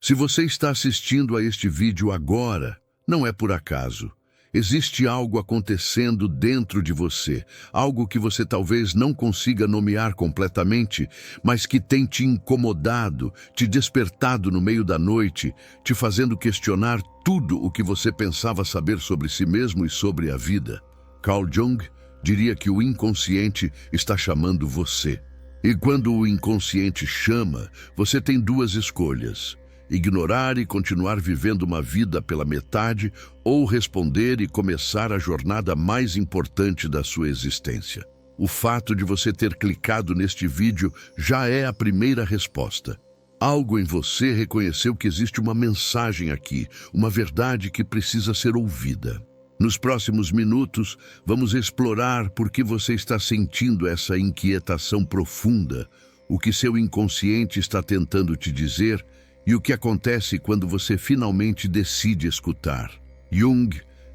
Se você está assistindo a este vídeo agora, não é por acaso. Existe algo acontecendo dentro de você, algo que você talvez não consiga nomear completamente, mas que tem te incomodado, te despertado no meio da noite, te fazendo questionar tudo o que você pensava saber sobre si mesmo e sobre a vida. Carl Jung diria que o inconsciente está chamando você. E quando o inconsciente chama, você tem duas escolhas: ignorar e continuar vivendo uma vida pela metade, ou responder e começar a jornada mais importante da sua existência. O fato de você ter clicado neste vídeo já é a primeira resposta. Algo em você reconheceu que existe uma mensagem aqui, uma verdade que precisa ser ouvida. Nos próximos minutos, vamos explorar por que você está sentindo essa inquietação profunda, o que seu inconsciente está tentando te dizer e o que acontece quando você finalmente decide escutar. Jung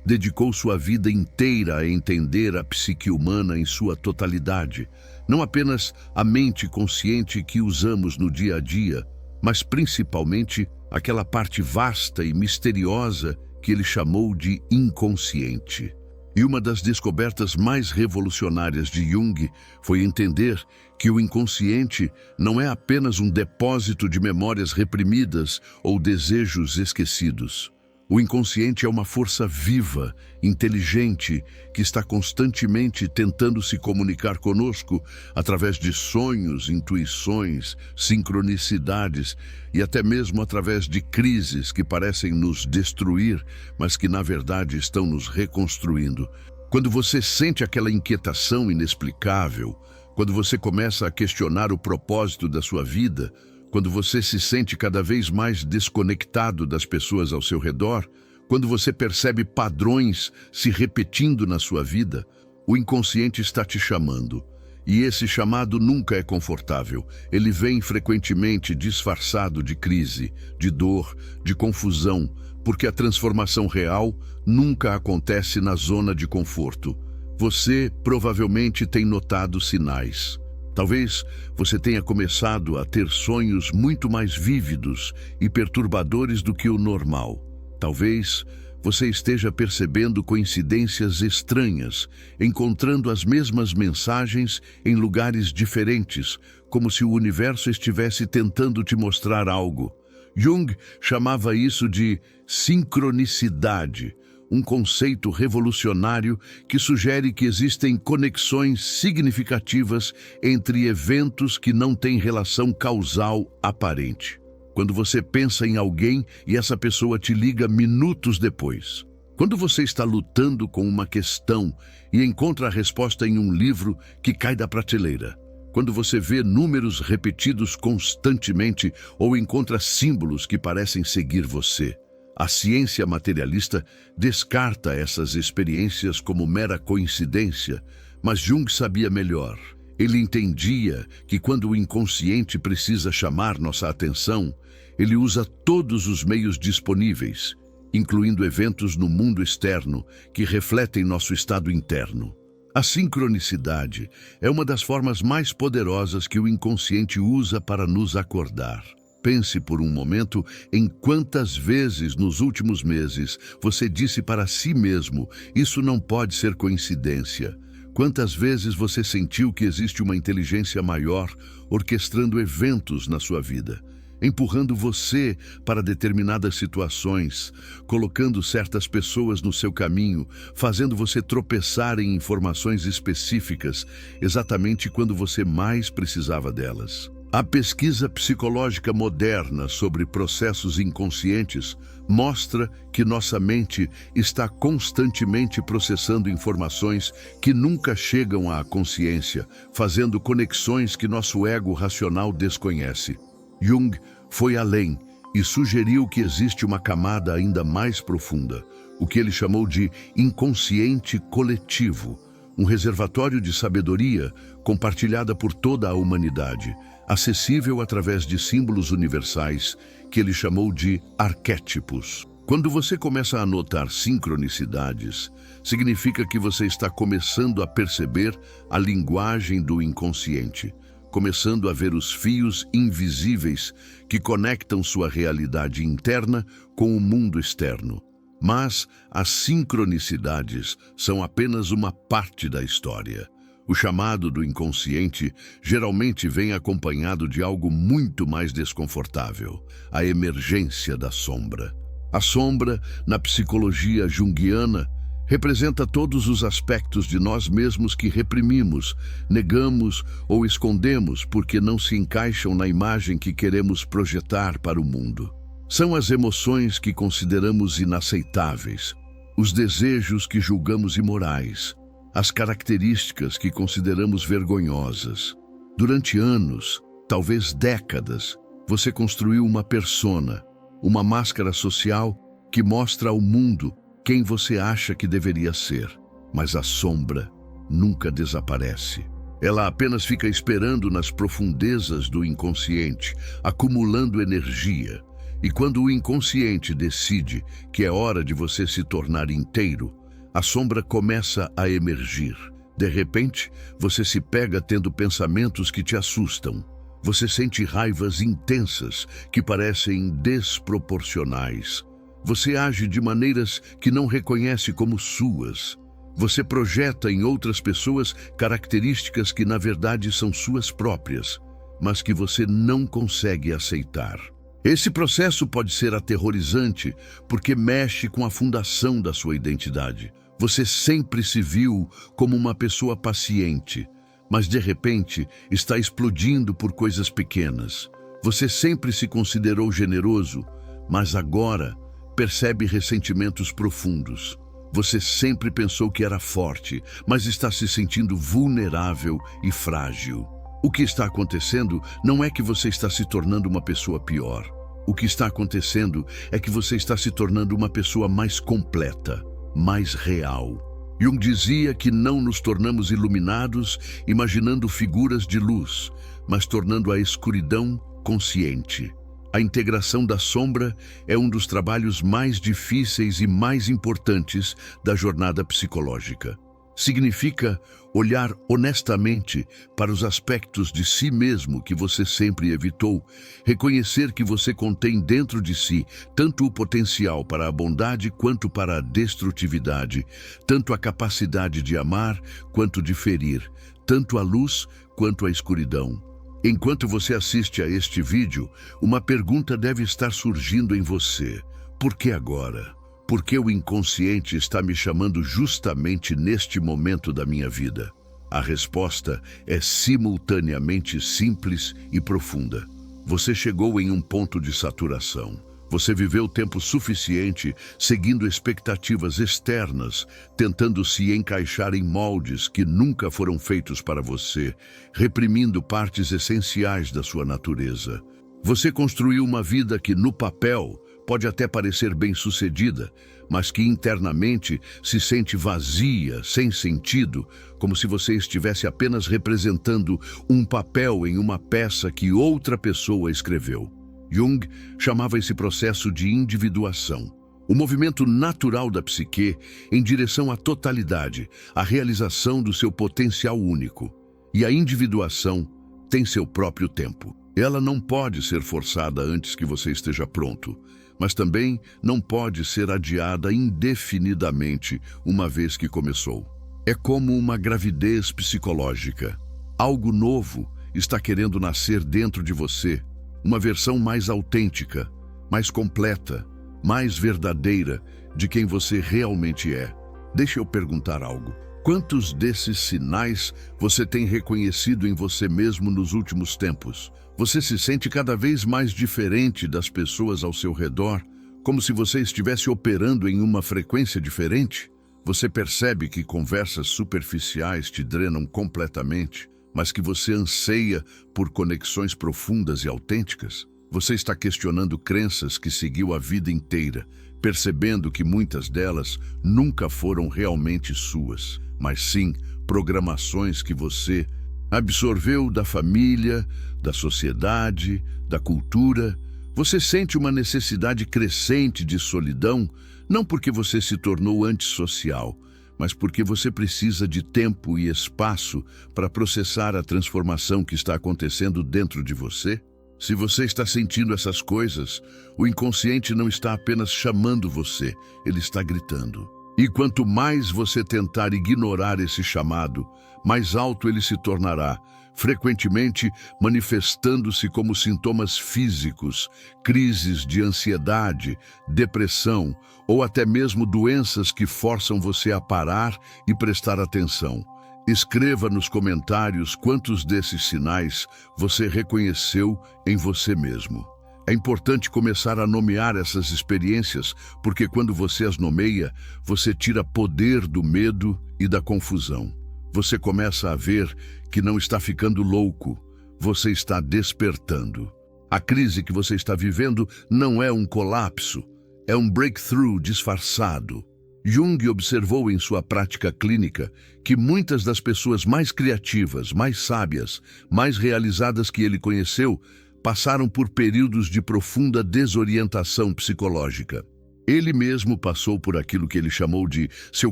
dedicou sua vida inteira a entender a psique humana em sua totalidade, não apenas a mente consciente que usamos no dia a dia, mas principalmente aquela parte vasta e misteriosa que ele chamou de inconsciente. E uma das descobertas mais revolucionárias de Jung foi entender que o inconsciente não é apenas um depósito de memórias reprimidas ou desejos esquecidos. O inconsciente é uma força viva, inteligente, que está constantemente tentando se comunicar conosco através de sonhos, intuições, sincronicidades e até mesmo através de crises que parecem nos destruir, mas que na verdade estão nos reconstruindo. Quando você sente aquela inquietação inexplicável, quando você começa a questionar o propósito da sua vida, quando você se sente cada vez mais desconectado das pessoas ao seu redor, quando você percebe padrões se repetindo na sua vida, o inconsciente está te chamando. E esse chamado nunca é confortável. Ele vem frequentemente disfarçado de crise, de dor, de confusão, porque a transformação real nunca acontece na zona de conforto. Você provavelmente tem notado sinais. Talvez você tenha começado a ter sonhos muito mais vívidos e perturbadores do que o normal. Talvez você esteja percebendo coincidências estranhas, encontrando as mesmas mensagens em lugares diferentes, como se o universo estivesse tentando te mostrar algo. Jung chamava isso de sincronicidade, um conceito revolucionário que sugere que existem conexões significativas entre eventos que não têm relação causal aparente. Quando você pensa em alguém e essa pessoa te liga minutos depois. Quando você está lutando com uma questão e encontra a resposta em um livro que cai da prateleira. Quando você vê números repetidos constantemente ou encontra símbolos que parecem seguir você. A ciência materialista descarta essas experiências como mera coincidência, mas Jung sabia melhor. Ele entendia que quando o inconsciente precisa chamar nossa atenção, ele usa todos os meios disponíveis, incluindo eventos no mundo externo que refletem nosso estado interno. A sincronicidade é uma das formas mais poderosas que o inconsciente usa para nos acordar. Pense por um momento em quantas vezes nos últimos meses você disse para si mesmo: isso não pode ser coincidência. Quantas vezes você sentiu que existe uma inteligência maior orquestrando eventos na sua vida, empurrando você para determinadas situações, colocando certas pessoas no seu caminho, fazendo você tropeçar em informações específicas, exatamente quando você mais precisava delas. A pesquisa psicológica moderna sobre processos inconscientes mostra que nossa mente está constantemente processando informações que nunca chegam à consciência, fazendo conexões que nosso ego racional desconhece. Jung foi além e sugeriu que existe uma camada ainda mais profunda, o que ele chamou de inconsciente coletivo, um reservatório de sabedoria compartilhada por toda a humanidade, acessível através de símbolos universais que ele chamou de arquétipos. Quando você começa a notar sincronicidades, significa que você está começando a perceber a linguagem do inconsciente, começando a ver os fios invisíveis que conectam sua realidade interna com o mundo externo. Mas as sincronicidades são apenas uma parte da história. O chamado do inconsciente geralmente vem acompanhado de algo muito mais desconfortável: a emergência da sombra. A sombra, na psicologia junguiana, representa todos os aspectos de nós mesmos que reprimimos, negamos ou escondemos porque não se encaixam na imagem que queremos projetar para o mundo. São as emoções que consideramos inaceitáveis, os desejos que julgamos imorais, as características que consideramos vergonhosas. Durante anos, talvez décadas, você construiu uma persona, uma máscara social que mostra ao mundo quem você acha que deveria ser. Mas a sombra nunca desaparece. Ela apenas fica esperando nas profundezas do inconsciente, acumulando energia. E quando o inconsciente decide que é hora de você se tornar inteiro, a sombra começa a emergir. De repente, você se pega tendo pensamentos que te assustam. Você sente raivas intensas que parecem desproporcionais. Você age de maneiras que não reconhece como suas. Você projeta em outras pessoas características que na verdade são suas próprias, mas que você não consegue aceitar. Esse processo pode ser aterrorizante porque mexe com a fundação da sua identidade. Você sempre se viu como uma pessoa paciente, mas de repente está explodindo por coisas pequenas. Você sempre se considerou generoso, mas agora percebe ressentimentos profundos. Você sempre pensou que era forte, mas está se sentindo vulnerável e frágil. O que está acontecendo não é que você está se tornando uma pessoa pior. O que está acontecendo é que você está se tornando uma pessoa mais completa, mais real. Jung dizia que não nos tornamos iluminados imaginando figuras de luz, mas tornando a escuridão consciente. A integração da sombra é um dos trabalhos mais difíceis e mais importantes da jornada psicológica. Significa olhar honestamente para os aspectos de si mesmo que você sempre evitou, reconhecer que você contém dentro de si tanto o potencial para a bondade quanto para a destrutividade, tanto a capacidade de amar quanto de ferir, tanto a luz quanto a escuridão. Enquanto você assiste a este vídeo, uma pergunta deve estar surgindo em você: por que agora? Por que o inconsciente está me chamando justamente neste momento da minha vida? A resposta é simultaneamente simples e profunda. Você chegou em um ponto de saturação. Você viveu tempo suficiente seguindo expectativas externas, tentando se encaixar em moldes que nunca foram feitos para você, reprimindo partes essenciais da sua natureza. Você construiu uma vida que, no papel, pode até parecer bem-sucedida, mas que internamente se sente vazia, sem sentido, como se você estivesse apenas representando um papel em uma peça que outra pessoa escreveu. Jung chamava esse processo de individuação, o movimento natural da psique em direção à totalidade, à realização do seu potencial único. E a individuação tem seu próprio tempo. Ela não pode ser forçada antes que você esteja pronto, mas também não pode ser adiada indefinidamente uma vez que começou. É como uma gravidez psicológica. Algo novo está querendo nascer dentro de você, uma versão mais autêntica, mais completa, mais verdadeira de quem você realmente é. Deixa eu perguntar algo. Quantos desses sinais você tem reconhecido em você mesmo nos últimos tempos? Você se sente cada vez mais diferente das pessoas ao seu redor, como se você estivesse operando em uma frequência diferente? Você percebe que conversas superficiais te drenam completamente, mas que você anseia por conexões profundas e autênticas? Você está questionando crenças que seguiu a vida inteira, percebendo que muitas delas nunca foram realmente suas, mas sim programações que você absorveu da família, da sociedade, da cultura. Você sente uma necessidade crescente de solidão, não porque você se tornou antissocial, mas porque você precisa de tempo e espaço para processar a transformação que está acontecendo dentro de você? Se você está sentindo essas coisas, o inconsciente não está apenas chamando você, ele está gritando. E quanto mais você tentar ignorar esse chamado, mais alto ele se tornará, frequentemente manifestando-se como sintomas físicos, crises de ansiedade, depressão ou até mesmo doenças que forçam você a parar e prestar atenção. Escreva nos comentários quantos desses sinais você reconheceu em você mesmo. É importante começar a nomear essas experiências, porque quando você as nomeia, você tira poder do medo e da confusão. Você começa a ver que não está ficando louco, você está despertando. A crise que você está vivendo não é um colapso, é um breakthrough disfarçado. Jung observou em sua prática clínica que muitas das pessoas mais criativas, mais sábias, mais realizadas que ele conheceu, passaram por períodos de profunda desorientação psicológica. Ele mesmo passou por aquilo que ele chamou de seu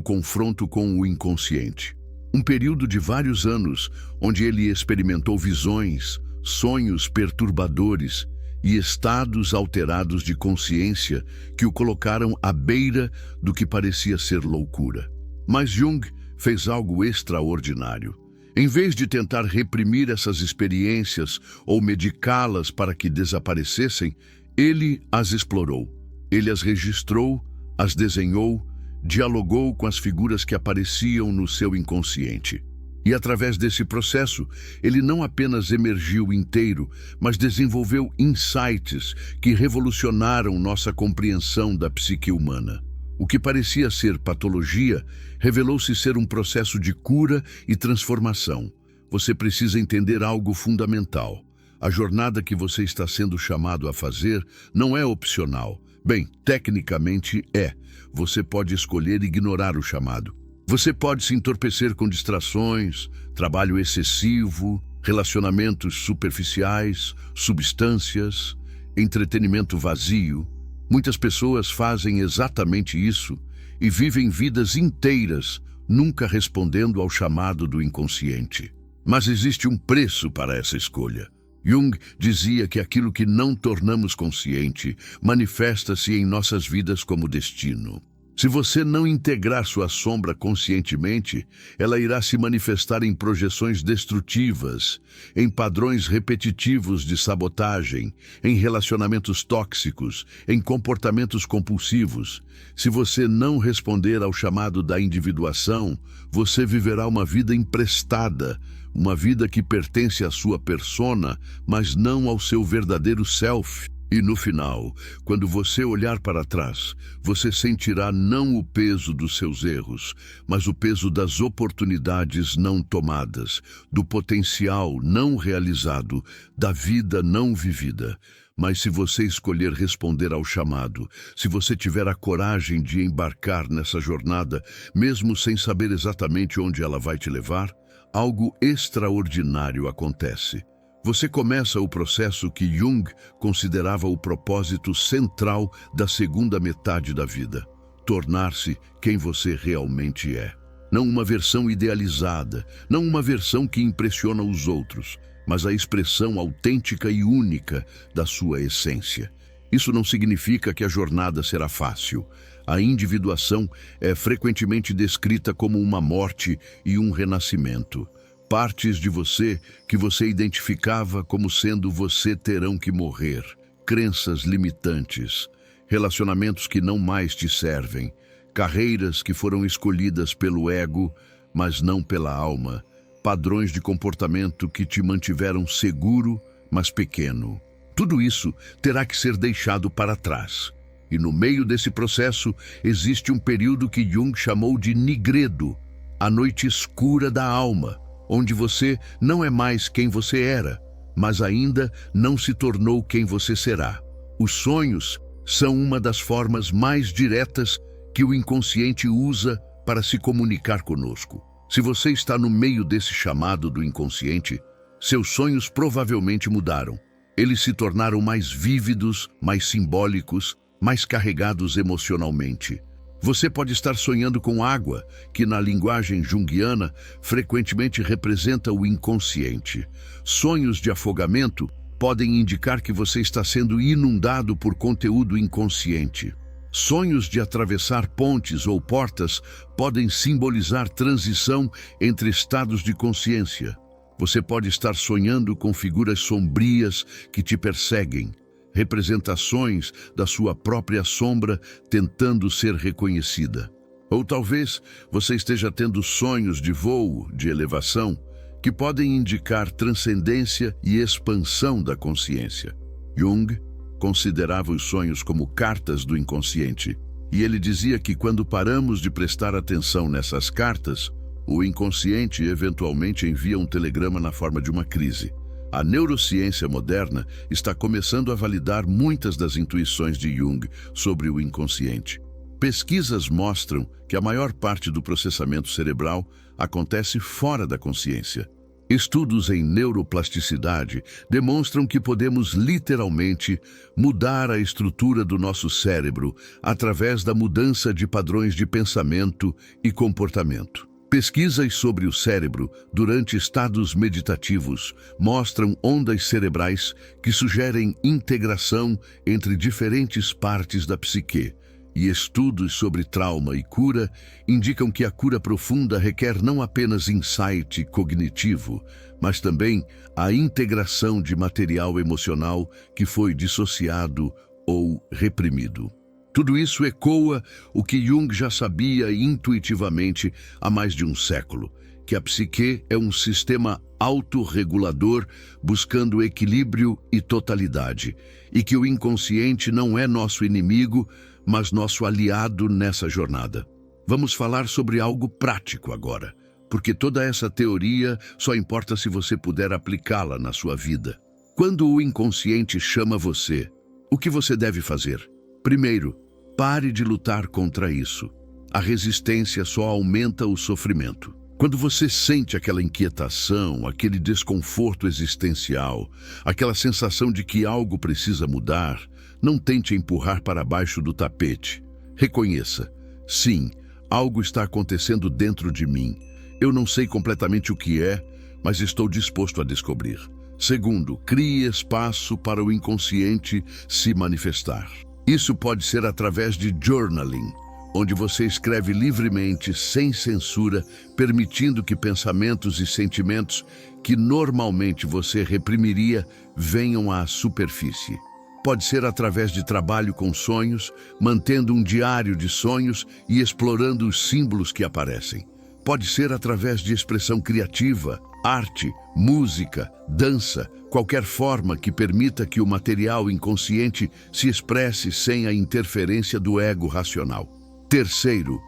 confronto com o inconsciente. Um período de vários anos, onde ele experimentou visões, sonhos perturbadores e estados alterados de consciência que o colocaram à beira do que parecia ser loucura. Mas Jung fez algo extraordinário. Em vez de tentar reprimir essas experiências ou medicá-las para que desaparecessem, ele as explorou. Ele as registrou, as desenhou, dialogou com as figuras que apareciam no seu inconsciente. E através desse processo, ele não apenas emergiu inteiro, mas desenvolveu insights que revolucionaram nossa compreensão da psique humana. O que parecia ser patologia revelou-se ser um processo de cura e transformação. Você precisa entender algo fundamental. A jornada que você está sendo chamado a fazer não é opcional. Bem, tecnicamente é. Você pode escolher ignorar o chamado. Você pode se entorpecer com distrações, trabalho excessivo, relacionamentos superficiais, substâncias, entretenimento vazio. Muitas pessoas fazem exatamente isso e vivem vidas inteiras, nunca respondendo ao chamado do inconsciente. Mas existe um preço para essa escolha. Jung dizia que aquilo que não tornamos consciente manifesta-se em nossas vidas como destino. Se você não integrar sua sombra conscientemente, ela irá se manifestar em projeções destrutivas, em padrões repetitivos de sabotagem, em relacionamentos tóxicos, em comportamentos compulsivos. Se você não responder ao chamado da individuação, você viverá uma vida emprestada, uma vida que pertence à sua persona, mas não ao seu verdadeiro self. E no final, quando você olhar para trás, você sentirá não o peso dos seus erros, mas o peso das oportunidades não tomadas, do potencial não realizado, da vida não vivida. Mas se você escolher responder ao chamado, se você tiver a coragem de embarcar nessa jornada, mesmo sem saber exatamente onde ela vai te levar, algo extraordinário acontece. Você começa o processo que Jung considerava o propósito central da segunda metade da vida: tornar-se quem você realmente é. Não uma versão idealizada, não uma versão que impressiona os outros, mas a expressão autêntica e única da sua essência. Isso não significa que a jornada será fácil. A individuação é frequentemente descrita como uma morte e um renascimento. Partes de você que você identificava como sendo você terão que morrer. Crenças limitantes, relacionamentos que não mais te servem, carreiras que foram escolhidas pelo ego, mas não pela alma, padrões de comportamento que te mantiveram seguro, mas pequeno. Tudo isso terá que ser deixado para trás. E no meio desse processo existe um período que Jung chamou de nigredo, a noite escura da alma, onde você não é mais quem você era, mas ainda não se tornou quem você será. Os sonhos são uma das formas mais diretas que o inconsciente usa para se comunicar conosco. Se você está no meio desse chamado do inconsciente, seus sonhos provavelmente mudaram. Eles se tornaram mais vívidos, mais simbólicos, mais carregados emocionalmente. Você pode estar sonhando com água, que na linguagem junguiana frequentemente representa o inconsciente. Sonhos de afogamento podem indicar que você está sendo inundado por conteúdo inconsciente. Sonhos de atravessar pontes ou portas podem simbolizar transição entre estados de consciência. Você pode estar sonhando com figuras sombrias que te perseguem, representações da sua própria sombra tentando ser reconhecida. Ou talvez você esteja tendo sonhos de voo, de elevação, que podem indicar transcendência e expansão da consciência. Jung considerava os sonhos como cartas do inconsciente, e ele dizia que quando paramos de prestar atenção nessas cartas, o inconsciente eventualmente envia um telegrama na forma de uma crise. A neurociência moderna está começando a validar muitas das intuições de Jung sobre o inconsciente. Pesquisas mostram que a maior parte do processamento cerebral acontece fora da consciência. Estudos em neuroplasticidade demonstram que podemos literalmente mudar a estrutura do nosso cérebro através da mudança de padrões de pensamento e comportamento. Pesquisas sobre o cérebro durante estados meditativos mostram ondas cerebrais que sugerem integração entre diferentes partes da psique, e estudos sobre trauma e cura indicam que a cura profunda requer não apenas insight cognitivo, mas também a integração de material emocional que foi dissociado ou reprimido. Tudo isso ecoa o que Jung já sabia intuitivamente há mais de um século, que a psique é um sistema autorregulador buscando equilíbrio e totalidade, e que o inconsciente não é nosso inimigo, mas nosso aliado nessa jornada. Vamos falar sobre algo prático agora, porque toda essa teoria só importa se você puder aplicá-la na sua vida. Quando o inconsciente chama você, o que você deve fazer? Primeiro, pare de lutar contra isso. A resistência só aumenta o sofrimento. Quando você sente aquela inquietação, aquele desconforto existencial, aquela sensação de que algo precisa mudar, não tente empurrar para baixo do tapete. Reconheça: sim, algo está acontecendo dentro de mim. Eu não sei completamente o que é, mas estou disposto a descobrir. Segundo, crie espaço para o inconsciente se manifestar. Isso pode ser através de journaling, onde você escreve livremente, sem censura, permitindo que pensamentos e sentimentos que normalmente você reprimiria venham à superfície. Pode ser através de trabalho com sonhos, mantendo um diário de sonhos e explorando os símbolos que aparecem. Pode ser através de expressão criativa, arte, música, dança, qualquer forma que permita que o material inconsciente se expresse sem a interferência do ego racional. Terceiro,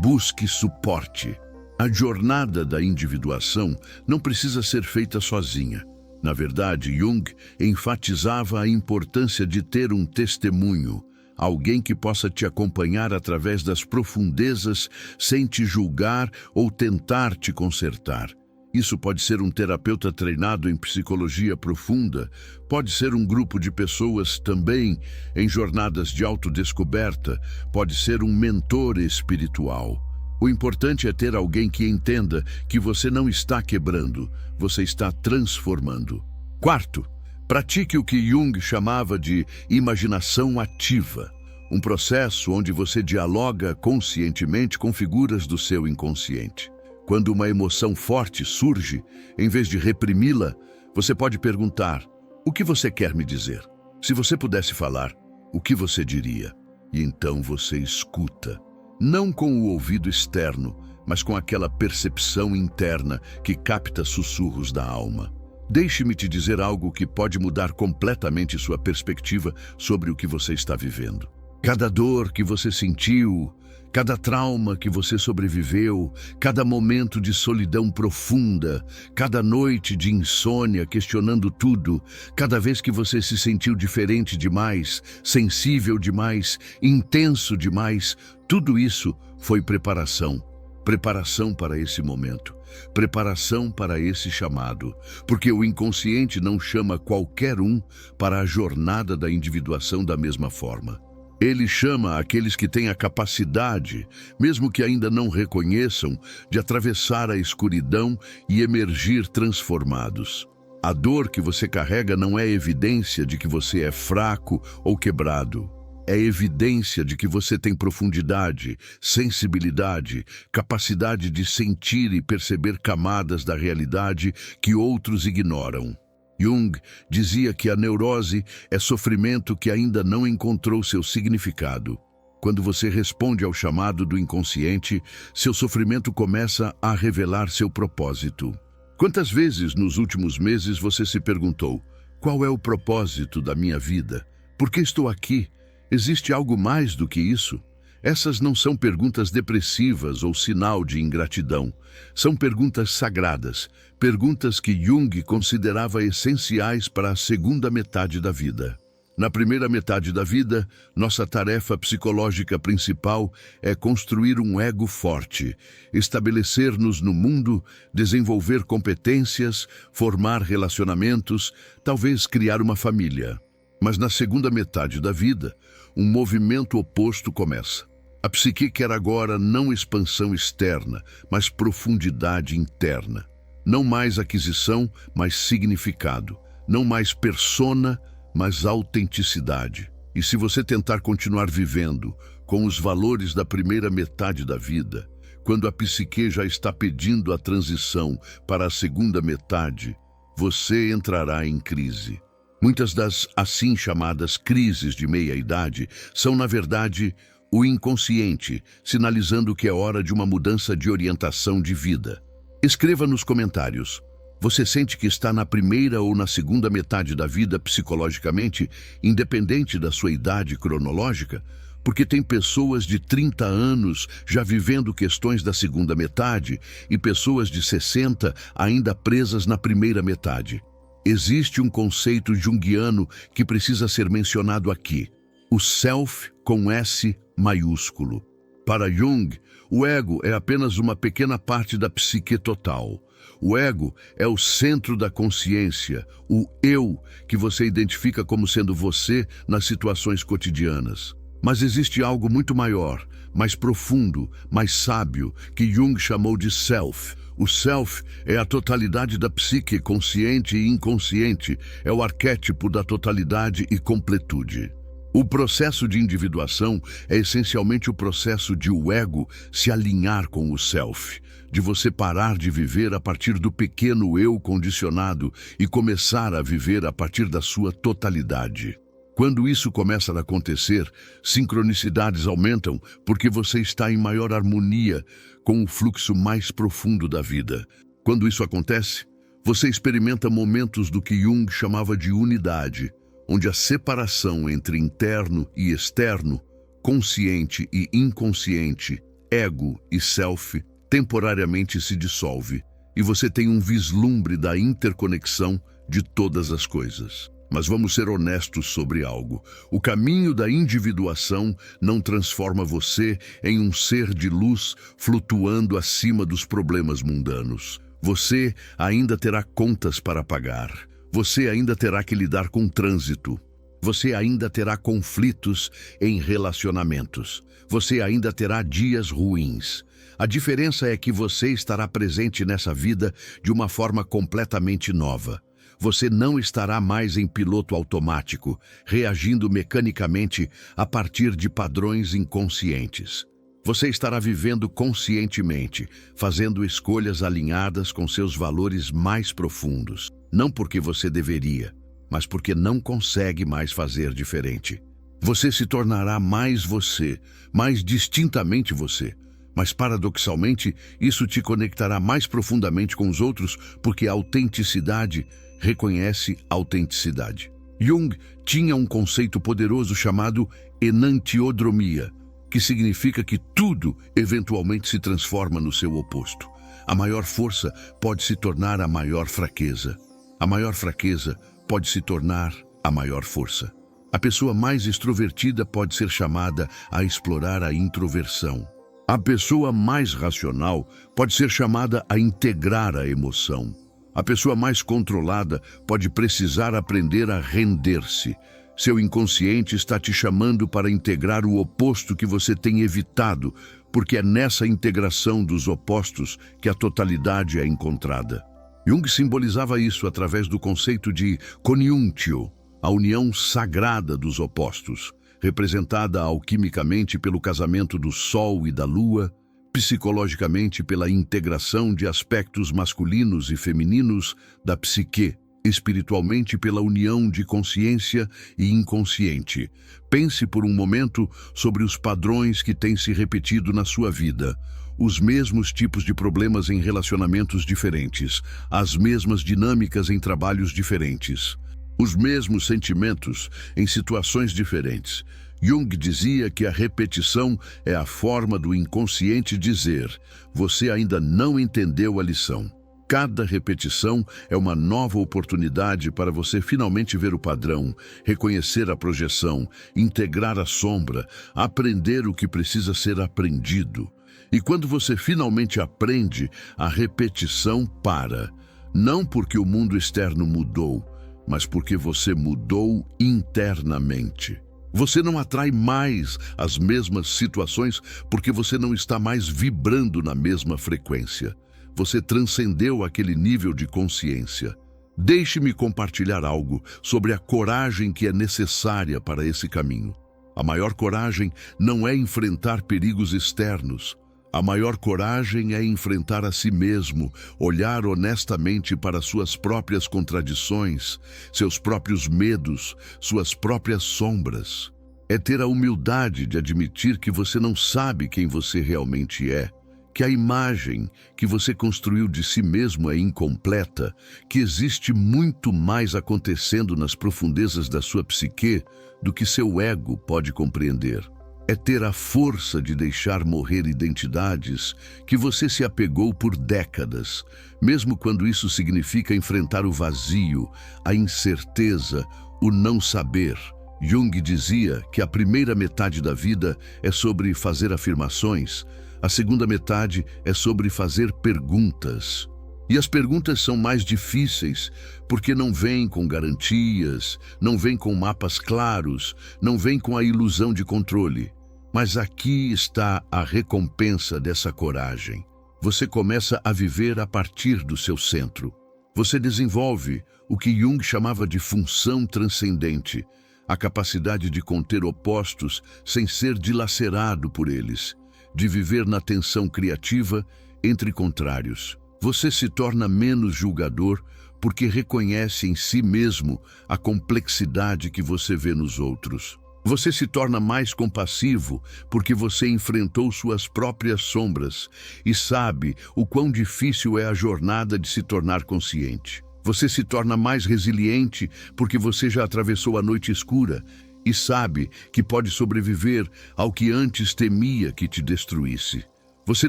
busque suporte. A jornada da individuação não precisa ser feita sozinha. Na verdade, Jung enfatizava a importância de ter um testemunho, alguém que possa te acompanhar através das profundezas sem te julgar ou tentar te consertar. Isso pode ser um terapeuta treinado em psicologia profunda, pode ser um grupo de pessoas também em jornadas de autodescoberta, pode ser um mentor espiritual. O importante é ter alguém que entenda que você não está quebrando, você está transformando. Quarto, pratique o que Jung chamava de imaginação ativa, um processo onde você dialoga conscientemente com figuras do seu inconsciente. Quando uma emoção forte surge, em vez de reprimi-la, você pode perguntar: o que você quer me dizer? Se você pudesse falar, o que você diria? E então você escuta, não com o ouvido externo, mas com aquela percepção interna que capta sussurros da alma. Deixe-me te dizer algo que pode mudar completamente sua perspectiva sobre o que você está vivendo. Cada dor que você sentiu, cada trauma que você sobreviveu, cada momento de solidão profunda, cada noite de insônia questionando tudo, cada vez que você se sentiu diferente demais, sensível demais, intenso demais, tudo isso foi preparação. Preparação para esse momento, preparação para esse chamado, porque o inconsciente não chama qualquer um para a jornada da individuação da mesma forma. Ele chama aqueles que têm a capacidade, mesmo que ainda não reconheçam, de atravessar a escuridão e emergir transformados. A dor que você carrega não é evidência de que você é fraco ou quebrado. É evidência de que você tem profundidade, sensibilidade, capacidade de sentir e perceber camadas da realidade que outros ignoram. Jung dizia que a neurose é sofrimento que ainda não encontrou seu significado. Quando você responde ao chamado do inconsciente, seu sofrimento começa a revelar seu propósito. Quantas vezes nos últimos meses você se perguntou: qual é o propósito da minha vida? Por que estou aqui? Existe algo mais do que isso? Essas não são perguntas depressivas ou sinal de ingratidão. São perguntas sagradas, perguntas que Jung considerava essenciais para a segunda metade da vida. Na primeira metade da vida, nossa tarefa psicológica principal é construir um ego forte, estabelecer-nos no mundo, desenvolver competências, formar relacionamentos, talvez criar uma família. Mas na segunda metade da vida, um movimento oposto começa. A psique quer agora não expansão externa, mas profundidade interna. Não mais aquisição, mas significado. Não mais persona, mas autenticidade. E se você tentar continuar vivendo com os valores da primeira metade da vida, quando a psique já está pedindo a transição para a segunda metade, você entrará em crise. Muitas das assim chamadas crises de meia-idade são, na verdade, o inconsciente, sinalizando que é hora de uma mudança de orientação de vida. Escreva nos comentários: você sente que está na primeira ou na segunda metade da vida psicologicamente, independente da sua idade cronológica? Porque tem pessoas de 30 anos já vivendo questões da segunda metade e pessoas de 60 ainda presas na primeira metade. Existe um conceito junguiano que precisa ser mencionado aqui: o self com S maiúsculo. Para Jung, o ego é apenas uma pequena parte da psique total. O ego é o centro da consciência, o eu que você identifica como sendo você nas situações cotidianas. Mas existe algo muito maior, mais profundo, mais sábio, que Jung chamou de self. O self é a totalidade da psique consciente e inconsciente, é o arquétipo da totalidade e completude. O processo de individuação é essencialmente o processo de o ego se alinhar com o self, de você parar de viver a partir do pequeno eu condicionado e começar a viver a partir da sua totalidade. Quando isso começa a acontecer, sincronicidades aumentam porque você está em maior harmonia com o fluxo mais profundo da vida. Quando isso acontece, você experimenta momentos do que Jung chamava de unidade, onde a separação entre interno e externo, consciente e inconsciente, ego e self, temporariamente se dissolve, e você tem um vislumbre da interconexão de todas as coisas. Mas vamos ser honestos sobre algo: o caminho da individuação não transforma você em um ser de luz flutuando acima dos problemas mundanos. Você ainda terá contas para pagar. Você ainda terá que lidar com trânsito. Você ainda terá conflitos em relacionamentos. Você ainda terá dias ruins. A diferença é que você estará presente nessa vida de uma forma completamente nova. Você não estará mais em piloto automático, reagindo mecanicamente a partir de padrões inconscientes. Você estará vivendo conscientemente, fazendo escolhas alinhadas com seus valores mais profundos. Não porque você deveria, mas porque não consegue mais fazer diferente. Você se tornará mais você, mais distintamente você. Mas, paradoxalmente, isso te conectará mais profundamente com os outros, porque a autenticidade reconhece autenticidade. Jung tinha um conceito poderoso chamado enantiodromia, que significa que tudo eventualmente se transforma no seu oposto. A maior força pode se tornar a maior fraqueza. A maior fraqueza pode se tornar a maior força. A pessoa mais extrovertida pode ser chamada a explorar a introversão. A pessoa mais racional pode ser chamada a integrar a emoção. A pessoa mais controlada pode precisar aprender a render-se. Seu inconsciente está te chamando para integrar o oposto que você tem evitado, porque é nessa integração dos opostos que a totalidade é encontrada. Jung simbolizava isso através do conceito de conjunctio, a união sagrada dos opostos, representada alquimicamente pelo casamento do Sol e da Lua, psicologicamente pela integração de aspectos masculinos e femininos da psique, espiritualmente pela união de consciência e inconsciente. Pense por um momento sobre os padrões que têm se repetido na sua vida, os mesmos tipos de problemas em relacionamentos diferentes, as mesmas dinâmicas em trabalhos diferentes, os mesmos sentimentos em situações diferentes. Jung dizia que a repetição é a forma do inconsciente dizer: você ainda não entendeu a lição. Cada repetição é uma nova oportunidade para você finalmente ver o padrão, reconhecer a projeção, integrar a sombra, aprender o que precisa ser aprendido. E quando você finalmente aprende, a repetição para. Não porque o mundo externo mudou, mas porque você mudou internamente. Você não atrai mais as mesmas situações porque você não está mais vibrando na mesma frequência. Você transcendeu aquele nível de consciência. Deixe-me compartilhar algo sobre a coragem que é necessária para esse caminho. A maior coragem não é enfrentar perigos externos. A maior coragem é enfrentar a si mesmo, olhar honestamente para suas próprias contradições, seus próprios medos, suas próprias sombras. É ter a humildade de admitir que você não sabe quem você realmente é, que a imagem que você construiu de si mesmo é incompleta, que existe muito mais acontecendo nas profundezas da sua psique do que seu ego pode compreender. É ter a força de deixar morrer identidades que você se apegou por décadas, mesmo quando isso significa enfrentar o vazio, a incerteza, o não saber. Jung dizia que a primeira metade da vida é sobre fazer afirmações, a segunda metade é sobre fazer perguntas. E as perguntas são mais difíceis porque não vêm com garantias, não vêm com mapas claros, não vêm com a ilusão de controle. Mas aqui está a recompensa dessa coragem. Você começa a viver a partir do seu centro. Você desenvolve o que Jung chamava de função transcendente, a capacidade de conter opostos sem ser dilacerado por eles, de viver na tensão criativa entre contrários. Você se torna menos julgador porque reconhece em si mesmo a complexidade que você vê nos outros. Você se torna mais compassivo porque você enfrentou suas próprias sombras e sabe o quão difícil é a jornada de se tornar consciente. Você se torna mais resiliente porque você já atravessou a noite escura e sabe que pode sobreviver ao que antes temia que te destruísse. Você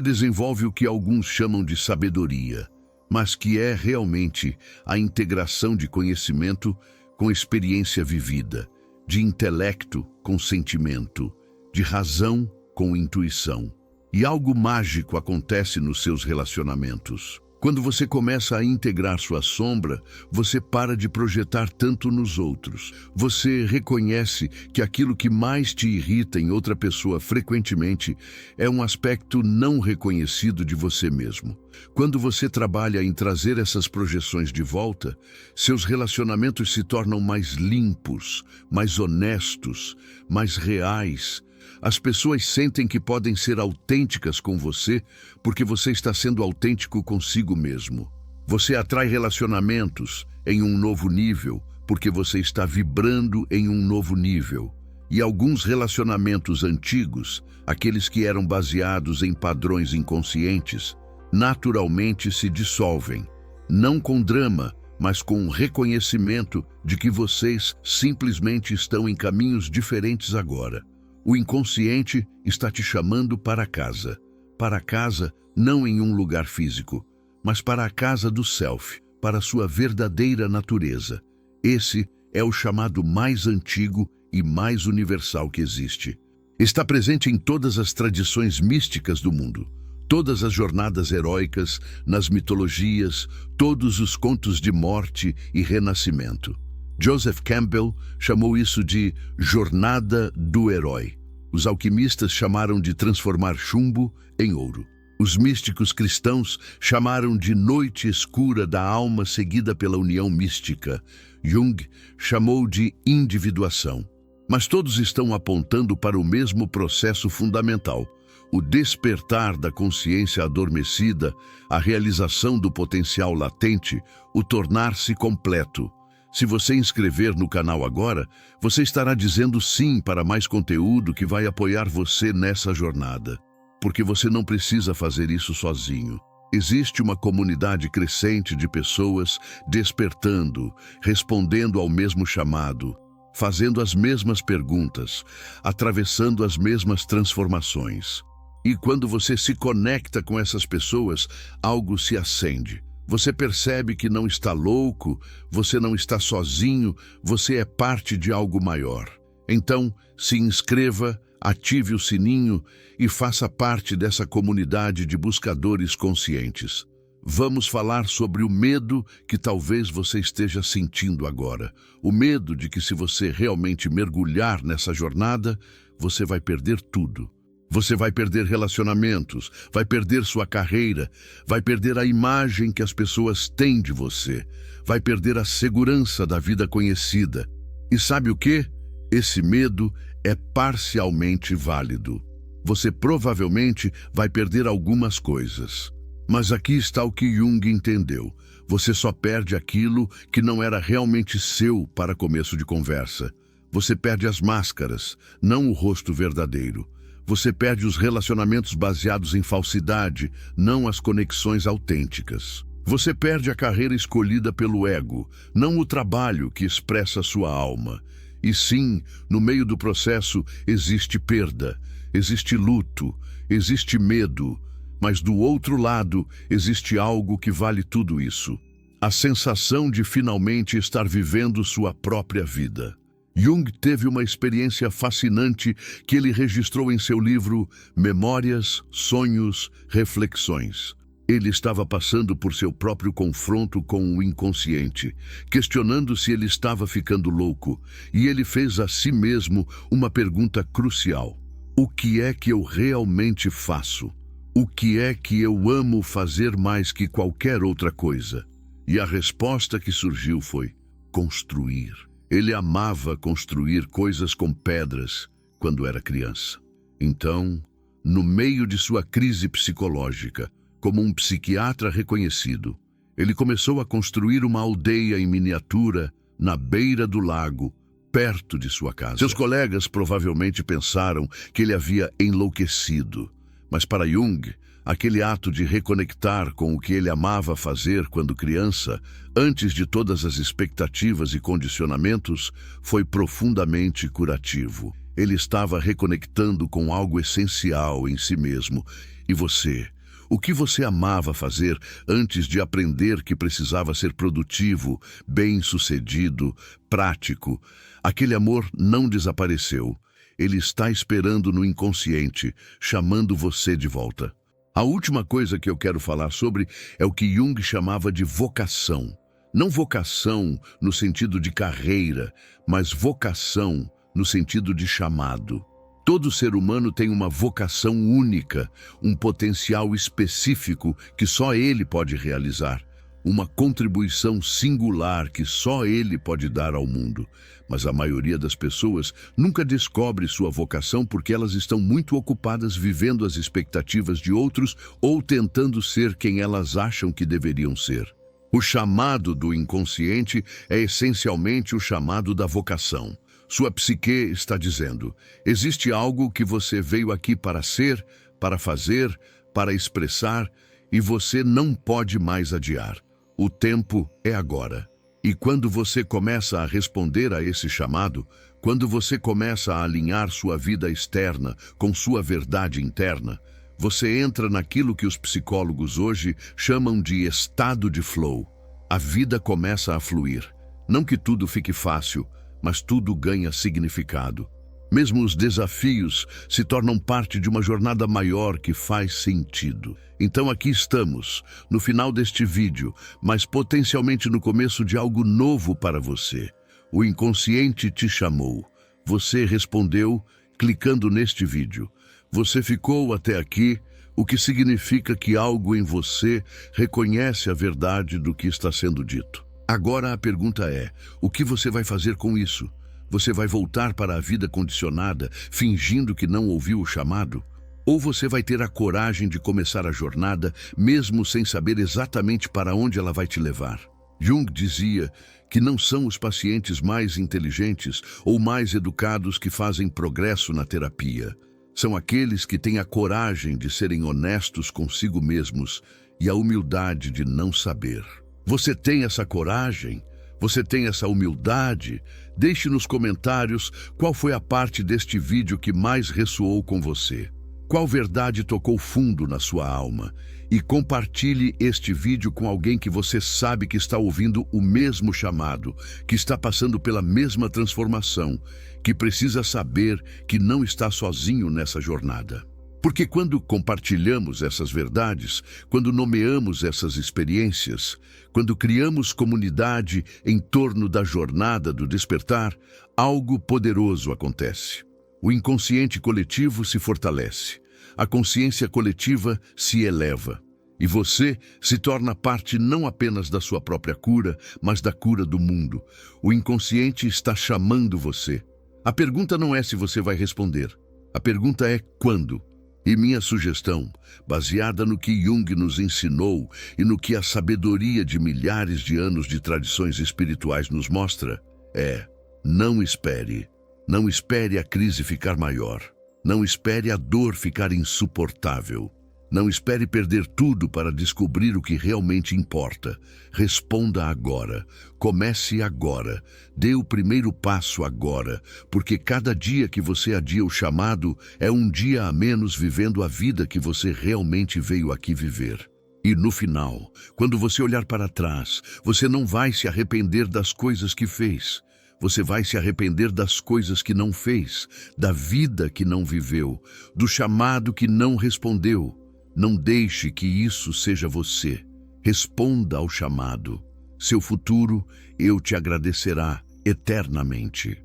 desenvolve o que alguns chamam de sabedoria, mas que é realmente a integração de conhecimento com experiência vivida, de intelecto com sentimento, de razão com intuição. E algo mágico acontece nos seus relacionamentos. Quando você começa a integrar sua sombra, você para de projetar tanto nos outros. Você reconhece que aquilo que mais te irrita em outra pessoa frequentemente é um aspecto não reconhecido de você mesmo. Quando você trabalha em trazer essas projeções de volta, seus relacionamentos se tornam mais limpos, mais honestos, mais reais. As pessoas sentem que podem ser autênticas com você porque você está sendo autêntico consigo mesmo. Você atrai relacionamentos em um novo nível porque você está vibrando em um novo nível. E alguns relacionamentos antigos, aqueles que eram baseados em padrões inconscientes, naturalmente se dissolvem. Não com drama, mas com um reconhecimento de que vocês simplesmente estão em caminhos diferentes agora. O inconsciente está te chamando para casa. Para casa, não em um lugar físico, mas para a casa do self, para a sua verdadeira natureza. Esse é o chamado mais antigo e mais universal que existe. Está presente em todas as tradições místicas do mundo, todas as jornadas heróicas, nas mitologias, todos os contos de morte e renascimento. Joseph Campbell chamou isso de jornada do herói. Os alquimistas chamaram de transformar chumbo em ouro. Os místicos cristãos chamaram de noite escura da alma seguida pela união mística. Jung chamou de individuação. Mas todos estão apontando para o mesmo processo fundamental: o despertar da consciência adormecida, a realização do potencial latente, o tornar-se completo. Se você inscrever no canal agora, você estará dizendo sim para mais conteúdo que vai apoiar você nessa jornada. Porque você não precisa fazer isso sozinho. Existe uma comunidade crescente de pessoas despertando, respondendo ao mesmo chamado, fazendo as mesmas perguntas, atravessando as mesmas transformações. E quando você se conecta com essas pessoas, algo se acende. Você percebe que não está louco, você não está sozinho, você é parte de algo maior. Então, se inscreva, ative o sininho e faça parte dessa comunidade de buscadores conscientes. Vamos falar sobre o medo que talvez você esteja sentindo agora. O medo de que, se você realmente mergulhar nessa jornada, você vai perder tudo. Você vai perder relacionamentos, vai perder sua carreira, vai perder a imagem que as pessoas têm de você, vai perder a segurança da vida conhecida. E sabe o quê? Esse medo é parcialmente válido. Você provavelmente vai perder algumas coisas. Mas aqui está o que Jung entendeu. Você só perde aquilo que não era realmente seu para começo de conversa. Você perde as máscaras, não o rosto verdadeiro. Você perde os relacionamentos baseados em falsidade, não as conexões autênticas. Você perde a carreira escolhida pelo ego, não o trabalho que expressa sua alma. E sim, no meio do processo existe perda, existe luto, existe medo, mas do outro lado existe algo que vale tudo isso: a sensação de finalmente estar vivendo sua própria vida. Jung teve uma experiência fascinante que ele registrou em seu livro Memórias, Sonhos, Reflexões. Ele estava passando por seu próprio confronto com o inconsciente, questionando se ele estava ficando louco, e ele fez a si mesmo uma pergunta crucial: o que é que eu realmente faço? O que é que eu amo fazer mais que qualquer outra coisa? E a resposta que surgiu foi: construir. Ele amava construir coisas com pedras quando era criança. Então, no meio de sua crise psicológica, como um psiquiatra reconhecido, ele começou a construir uma aldeia em miniatura na beira do lago, perto de sua casa. Seus colegas provavelmente pensaram que ele havia enlouquecido, mas para Jung, aquele ato de reconectar com o que ele amava fazer quando criança, antes de todas as expectativas e condicionamentos, foi profundamente curativo. Ele estava reconectando com algo essencial em si mesmo. E você? O que você amava fazer antes de aprender que precisava ser produtivo, bem-sucedido, prático? Aquele amor não desapareceu. Ele está esperando no inconsciente, chamando você de volta. A última coisa que eu quero falar sobre é o que Jung chamava de vocação. Não vocação no sentido de carreira, mas vocação no sentido de chamado. Todo ser humano tem uma vocação única, um potencial específico que só ele pode realizar, uma contribuição singular que só ele pode dar ao mundo. Mas a maioria das pessoas nunca descobre sua vocação porque elas estão muito ocupadas vivendo as expectativas de outros ou tentando ser quem elas acham que deveriam ser. O chamado do inconsciente é essencialmente o chamado da vocação. Sua psique está dizendo: existe algo que você veio aqui para ser, para fazer, para expressar, e você não pode mais adiar. O tempo é agora. E quando você começa a responder a esse chamado, quando você começa a alinhar sua vida externa com sua verdade interna, você entra naquilo que os psicólogos hoje chamam de estado de flow. A vida começa a fluir. Não que tudo fique fácil, mas tudo ganha significado. Mesmo os desafios se tornam parte de uma jornada maior que faz sentido. Então aqui estamos, no final deste vídeo, mas potencialmente no começo de algo novo para você. O inconsciente te chamou. Você respondeu clicando neste vídeo. Você ficou até aqui, o que significa que algo em você reconhece a verdade do que está sendo dito. Agora a pergunta é, o que você vai fazer com isso? Você vai voltar para a vida condicionada, fingindo que não ouviu o chamado? Ou você vai ter a coragem de começar a jornada, mesmo sem saber exatamente para onde ela vai te levar? Jung dizia que não são os pacientes mais inteligentes ou mais educados que fazem progresso na terapia. São aqueles que têm a coragem de serem honestos consigo mesmos e a humildade de não saber. Você tem essa coragem? Você tem essa humildade? Deixe nos comentários qual foi a parte deste vídeo que mais ressoou com você. Qual verdade tocou fundo na sua alma? E compartilhe este vídeo com alguém que você sabe que está ouvindo o mesmo chamado, que está passando pela mesma transformação, que precisa saber que não está sozinho nessa jornada. Porque quando compartilhamos essas verdades, quando nomeamos essas experiências, quando criamos comunidade em torno da jornada do despertar, algo poderoso acontece. O inconsciente coletivo se fortalece. A consciência coletiva se eleva. E você se torna parte não apenas da sua própria cura, mas da cura do mundo. O inconsciente está chamando você. A pergunta não é se você vai responder. A pergunta é quando. E minha sugestão, baseada no que Jung nos ensinou e no que a sabedoria de milhares de anos de tradições espirituais nos mostra, é: não espere. Não espere a crise ficar maior. Não espere a dor ficar insuportável. Não espere perder tudo para descobrir o que realmente importa. Responda agora. Comece agora. Dê o primeiro passo agora, porque cada dia que você adia o chamado é um dia a menos vivendo a vida que você realmente veio aqui viver. E no final, quando você olhar para trás, você não vai se arrepender das coisas que fez. Você vai se arrepender das coisas que não fez, da vida que não viveu, do chamado que não respondeu. Não deixe que isso seja você. Responda ao chamado. Seu futuro, eu te agradecerá eternamente.